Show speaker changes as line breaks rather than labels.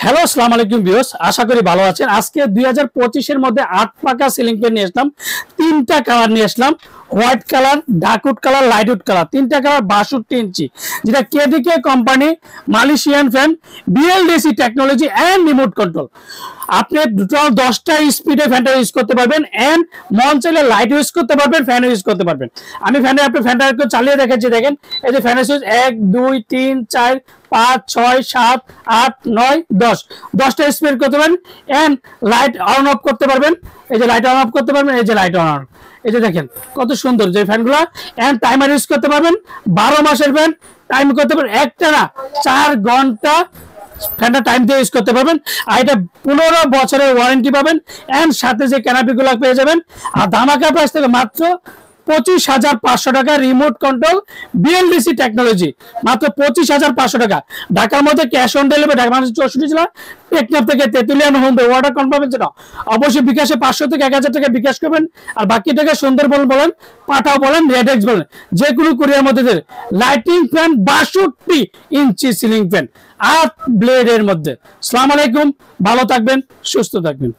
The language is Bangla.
হ্যালো আসসালামু আলাইকুম ভিউয়ার্স, আশা করি ভালো আছেন। আজকে 2025 এর মধ্যে 8 পাকা সিলিং ফ্যান নিয়ে আসলাম। তিনটা কালার নিয়ে আসলাম, white colour, dark wood colour, light wood colour. তিনটা কালার 62 ইঞ্চি, যেটা KDK company Malaysian fan, BLDC technology and remote control. আপনি টোটাল 10টা স্পিডে ফ্যানটা ইউজ করতে পারবেন এন্ড মন চাইলে লাইট ইউজ করতে পারবেন, ফ্যান ইউজ করতে পারবেন। আমি ফ্যানটা একটু চালিয়ে দেখাচ্ছি। দেখেন এই যে ফ্যানের সুইচ 1 2 3 4 5 6 7 8 9 10, 10টা স্পিড করতে পারবেন এন্ড লাইট অন অফ করতে পারবেন। এই যে লাইট অন অফ করতে পারবেন, এই যে লাইট অন অফ। এই যে দেখেন কত সুন্দর যে ফ্যানগুলো। এন্ড টাইমার ইউজ করতে পারবেন, 12 মাসের ফ্যান, টাইম করতে পারবেন একটানা 4 ঘন্টা ফ্যানটা টাইম দিয়ে ইউজ করতে পারবেন। আর এটা 15 বছরের ওয়ারেন্টি পাবেন এন্ড সাথে যে ক্যানাপি গুলো পেয়ে যাবেন। আর ধামাকা প্রাইস থেকে মাত্র 25,500 টাকা, রিমোট কন্ট্রোল বিএলডিসি টেকনোলজি, মাত্র 25,500 টাকা। ঢাকার মধ্যে ক্যাশ অন ডেলিভারি, ঢাকা 64 জেলা, টেকনাফ থেকে তেতুলিয়া হোম অর্ডার কনফার্মের জন্য অবশ্যই বিকাশে 500 থেকে 1000 টাকা বিকাশ করবেন। আর বাকি টাকা সুন্দরবন বলেন, পাঠাও বলেন, রেডেক্স বলেন, যে কোনো কুরিয়ার মধ্যে দেন। লাইটিং ফ্যান 62 ইঞ্চি সিলিং ফ্যান 8 ব্লেডের মধ্যে। আসসালামু আলাইকুম, ভালো থাকবেন, সুস্থ থাকবেন।